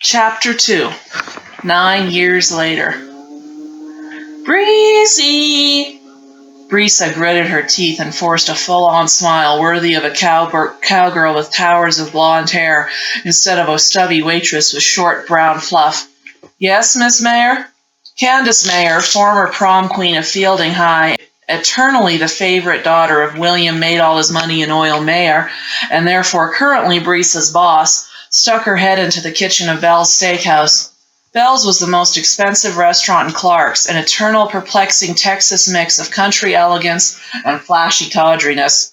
Chapter 2. 9 years later. Breezy! Brisa gritted her teeth and forced a full-on smile worthy of a cowgirl with towers of blonde hair instead of a stubby waitress with short brown fluff. Yes, Miss Mayor? Candace Mayer, former prom queen of Fielding High, eternally the favorite daughter of William Made-All-His-Money-in-Oil Mayor, and therefore currently Brisa's boss, stuck her head into the kitchen of Bell's Steakhouse. Bell's was the most expensive restaurant in Clark's, an eternal perplexing Texas mix of country elegance and flashy tawdriness.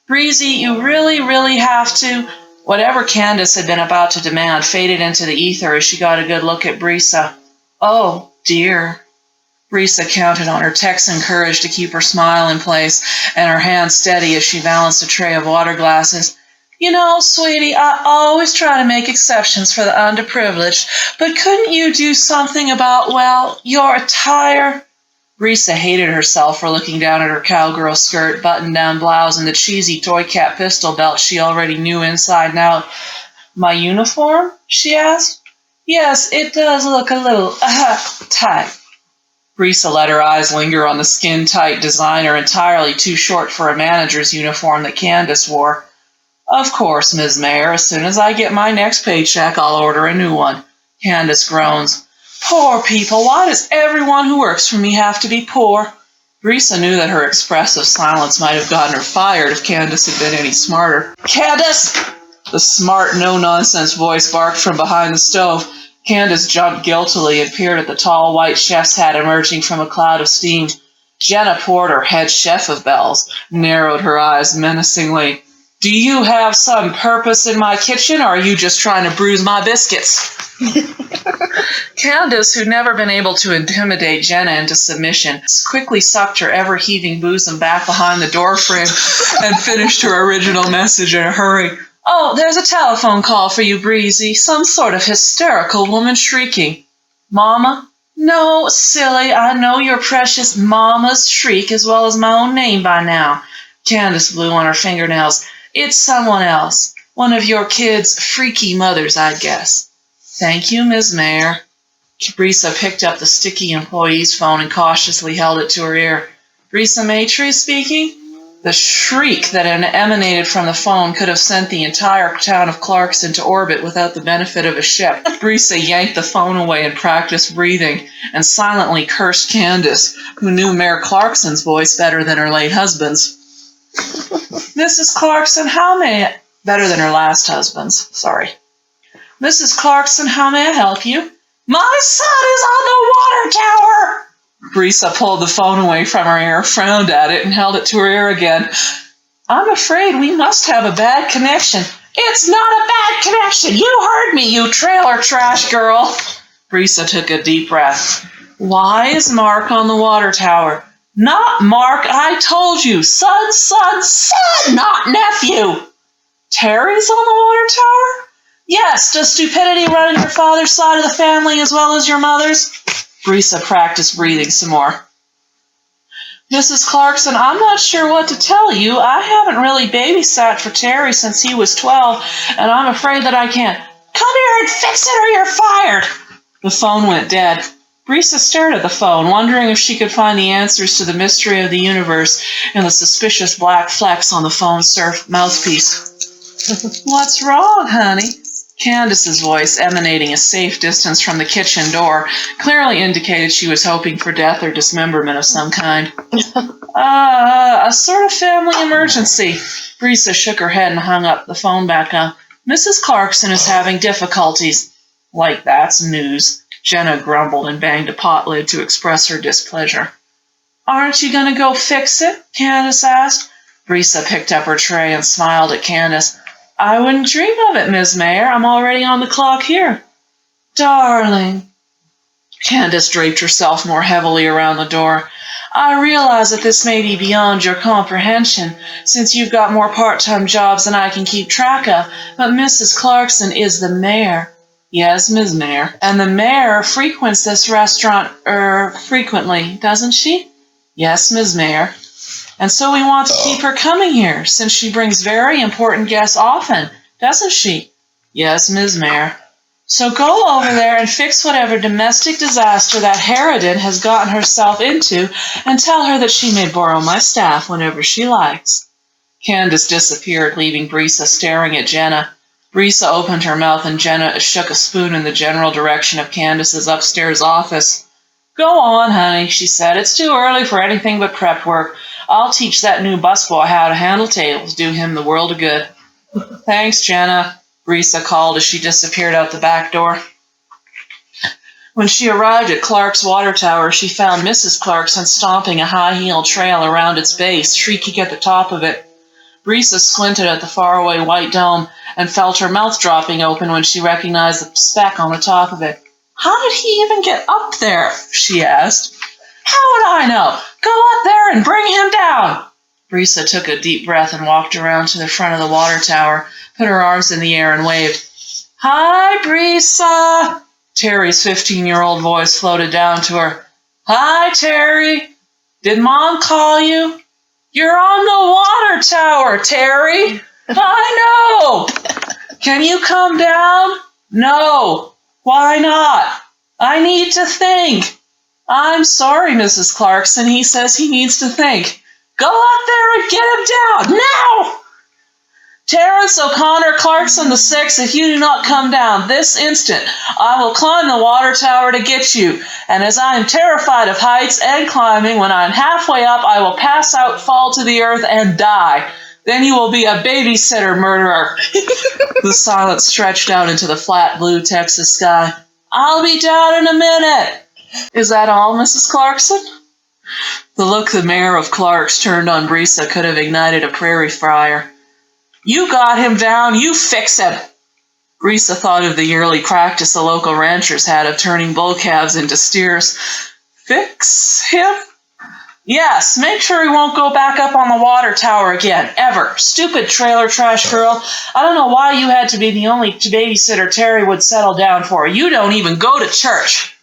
Breezy, you really have to... Whatever Candace had been about to demand faded into the ether as she got a good look at Brisa. Oh, dear. Brisa counted on her Texan courage to keep her smile in place and her hand steady as she balanced a tray of water glasses. You know, sweetie, I always try to make exceptions for the underprivileged, but couldn't you do something about, well, your attire? Brisa hated herself for looking down at her cowgirl skirt, button-down blouse, and the cheesy toy cap pistol belt she already knew inside and out. My uniform? She asked. Yes, it does look a little, tight. Brisa let her eyes linger on the skin-tight designer entirely too short for a manager's uniform that Candace wore. Of course, Ms. Mayor, as soon as I get my next paycheck, I'll order a new one. Candace groans. Poor people, why does everyone who works for me have to be poor? Brisa knew that her expressive silence might have gotten her fired if Candace had been any smarter. Candace! The smart, no-nonsense voice barked from behind the stove. Candace jumped guiltily and peered at the tall white chef's hat emerging from a cloud of steam. Jenna Porter, head chef of Bell's, narrowed her eyes menacingly. Do you have some purpose in my kitchen, or are you just trying to bruise my biscuits? Candace, who'd never been able to intimidate Jenna into submission, quickly sucked her ever-heaving bosom back behind the doorframe and finished her original message in a hurry. Oh, there's a telephone call for you, Breezy. Some sort of hysterical woman shrieking. Mama? No, silly, I know your precious mama's shriek as well as my own name by now. Candace blew on her fingernails. It's someone else. One of your kids' freaky mothers, I guess. Thank you, Ms. Mayor. Brisa picked up the sticky employee's phone and cautiously held it to her ear. Brisa Maitre speaking? The shriek that emanated from the phone could have sent the entire town of Clark's into orbit without the benefit of a ship. Brisa yanked the phone away and practiced breathing, and silently cursed Candace, who knew Mayor Clarkson's voice better than her late husband's. Mrs. Clarkson, how may I... Better than her last husband's, sorry. Mrs. Clarkson, how may I help you? My son is on the water tower! Brisa pulled the phone away from her ear, frowned at it, and held it to her ear again. I'm afraid we must have a bad connection. It's not a bad connection! You heard me, you trailer trash girl! Brisa took a deep breath. Why is Mark on the water tower? Not Mark, I told you. Son, not nephew. Terry's on the water tower? Yes, does stupidity run in your father's side of the family as well as your mother's? Brisa practiced breathing some more. Mrs. Clarkson, I'm not sure what to tell you. I haven't really babysat for Terry since he was 12, and I'm afraid that I can't. Come here and fix it or you're fired. The phone went dead. Brisa stared at the phone, wondering if she could find the answers to the mystery of the universe in the suspicious black flecks on the phone's mouthpiece. What's wrong, honey? Candace's voice, emanating a safe distance from the kitchen door, clearly indicated she was hoping for death or dismemberment of some kind. A sort of family emergency. Brisa shook her head and hung up the phone back up. Mrs. Clarkson is having difficulties. Like that's news. Jenna grumbled and banged a pot lid to express her displeasure. Aren't you going to go fix it? Candace asked. Brisa picked up her tray and smiled at Candace. I wouldn't dream of it, Ms. Mayor. I'm already on the clock here. Darling. Candace draped herself more heavily around the door. I realize that this may be beyond your comprehension, since you've got more part-time jobs than I can keep track of, but Mrs. Clarkson is the mayor. Yes, Ms. Mayor. And the mayor frequents this restaurant, frequently, doesn't she? Yes, Ms. Mayor. And so we want to keep her coming here, since she brings very important guests often, doesn't she? Yes, Ms. Mayor. So go over there and fix whatever domestic disaster that harridan has gotten herself into and tell her that she may borrow my staff whenever she likes." Candace disappeared, leaving Brisa staring at Jenna. Brisa opened her mouth and Jenna shook a spoon in the general direction of Candace's upstairs office. "Go on, honey," she said. "It's too early for anything but prep work. I'll teach that new busboy how to handle tables, do him the world of good." "Thanks, Jenna," Brisa called as she disappeared out the back door. When she arrived at Clark's water tower, she found Mrs. Clarkson stomping a high-heeled trail around its base, shrieking at the top of it. Brisa squinted at the faraway white dome and felt her mouth dropping open when she recognized the speck on the top of it. "How did he even get up there?" she asked. "How would I know? Go up there and bring him down." Brisa took a deep breath and walked around to the front of the water tower, put her arms in the air and waved. "Hi, Brisa!" Terry's 15-year-old voice floated down to her. "Hi, Terry. Did Mom call you?" "You're on the water tower, Terry." "I know. Can you come down?" "No." "Why not?" "I need to think." "I'm sorry, Mrs. Clarkson. He says he needs to think." "Go up there and get him down, now!" "Terrence O'Connor Clarkson VI, if you do not come down this instant, I will climb the water tower to get you. And as I am terrified of heights and climbing, when I am halfway up, I will pass out, fall to the earth, and die. Then you will be a babysitter murderer." The silence stretched out into the flat blue Texas sky. "I'll be down in a minute." "Is that all, Mrs. Clarkson?" The look the mayor of Clark's turned on Brisa could have ignited a prairie fire. "You got him down, you fix him." Brisa thought of the yearly practice the local ranchers had of turning bull calves into steers. "Fix him?" "Yes, make sure he won't go back up on the water tower again, ever. Stupid trailer trash girl. I don't know why you had to be the only babysitter Terry would settle down for. You don't even go to church."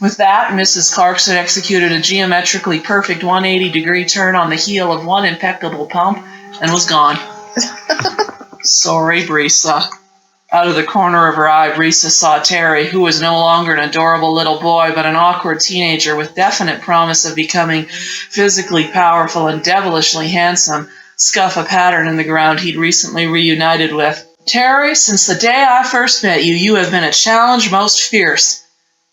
With that, Mrs. Clarkson executed a geometrically perfect 180-degree turn on the heel of one impeccable pump and was gone. "Sorry, Brisa." Out of the corner of her eye, Brisa saw Terry, who was no longer an adorable little boy, but an awkward teenager with definite promise of becoming physically powerful and devilishly handsome, scuff a pattern in the ground he'd recently reunited with. "Terry, since the day I first met you, you have been a challenge most fierce."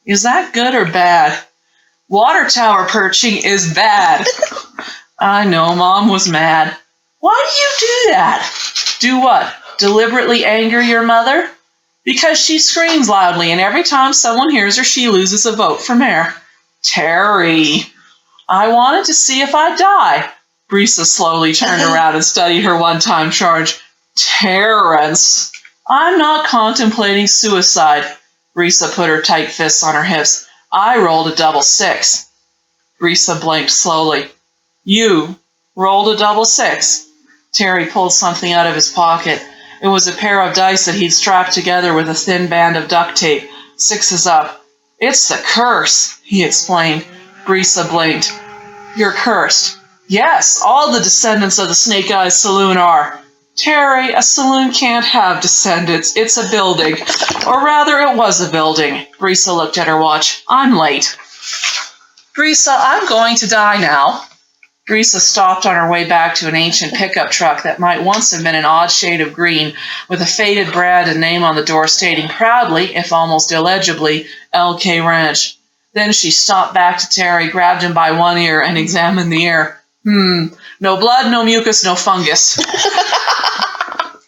"Is that good or bad?" "Water tower perching is bad." "I know, Mom was mad." "Why do you do that?" "Do what? Deliberately anger your mother?" "Because she screams loudly, and every time someone hears her, she loses a vote for mayor." "Terry." "I wanted to see if I'd die." Brisa slowly turned around and studied her one-time charge. "Terrence." "I'm not contemplating suicide." Brisa put her tight fists on her hips. "I rolled a double 6. Brisa blinked slowly. "You rolled a double 6. Terry pulled something out of his pocket. It was a pair of dice that he'd strapped together with a thin band of duct tape. 6 up. "It's the curse," he explained. Brisa blinked. "You're cursed." "Yes, all the descendants of the Snake Eyes Saloon are." "Terry, a saloon can't have descendants. It's a building. Or rather, it was a building." Brisa looked at her watch. "I'm late." "Brisa, I'm going to die now." Brisa stopped on her way back to an ancient pickup truck that might once have been an odd shade of green, with a faded brand and name on the door stating proudly, if almost illegibly, LK Ranch. Then she stopped back to Terry, grabbed him by one ear, and examined the ear. No blood, no mucus, no fungus."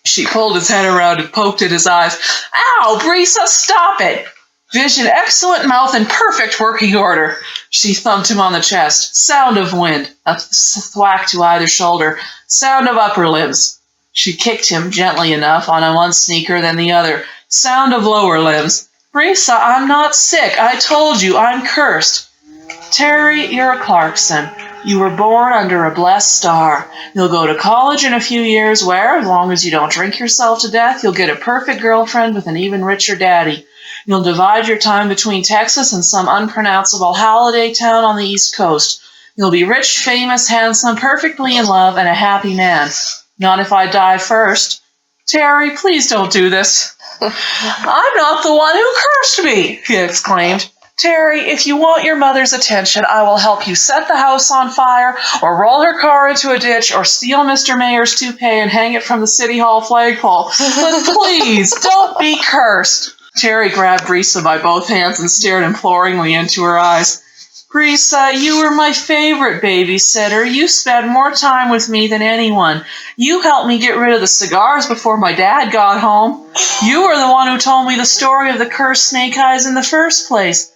She pulled his head around and poked at his eyes. "Ow, Brisa, stop it!" "Vision, excellent mouth, and perfect working order." She thumped him on the chest. Sound of wind. A thwack to either shoulder. Sound of upper limbs. She kicked him, gently enough, on one sneaker, then the other. Sound of lower limbs. "Brisa, I'm not sick. I told you, I'm cursed." "Terry, you're a Clarkson. You were born under a blessed star. You'll go to college in a few years where, as long as you don't drink yourself to death, you'll get a perfect girlfriend with an even richer daddy. You'll divide your time between Texas and some unpronounceable holiday town on the East Coast. You'll be rich, famous, handsome, perfectly in love, and a happy man. Not if I die first." "Terry, please don't do this." I'm not the one who cursed me, he exclaimed. Terry, if you want your mother's attention, I will help you set the house on fire, or roll her car into a ditch, or steal Mr. Mayor's toupee and hang it from the City Hall flagpole. But please, don't be cursed. Terry grabbed Brisa by both hands and stared imploringly into her eyes. Brisa, you were my favorite babysitter. You spent more time with me than anyone. You helped me get rid of the cigars before my dad got home. You were the one who told me the story of the cursed snake eyes in the first place.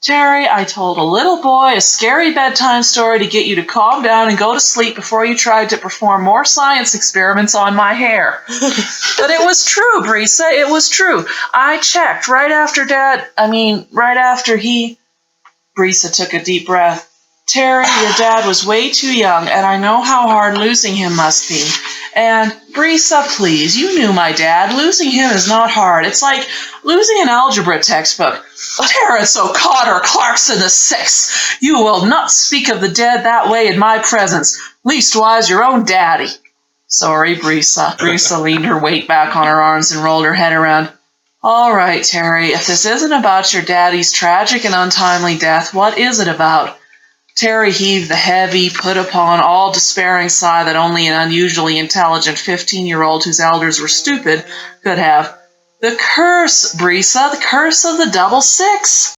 Terry, I told a little boy a scary bedtime story to get you to calm down and go to sleep before you tried to perform more science experiments on my hair. But it was true, Brisa, it was true. I checked right after he... Brisa took a deep breath. Terry, your dad was way too young, and I know how hard losing him must be. And, Brisa, please, you knew my dad. Losing him is not hard. It's like losing an algebra textbook. Terence O'Connor Clarkson VI, you will not speak of the dead that way in my presence, leastwise your own daddy. Sorry, Brisa. Brisa leaned her weight back on her arms and rolled her head around. All right, Terry, if this isn't about your daddy's tragic and untimely death, what is it about? Terry heaved the heavy, put-upon, all-despairing sigh that only an unusually intelligent 15-year-old whose elders were stupid could have. The curse, Brisa, the curse of the double six.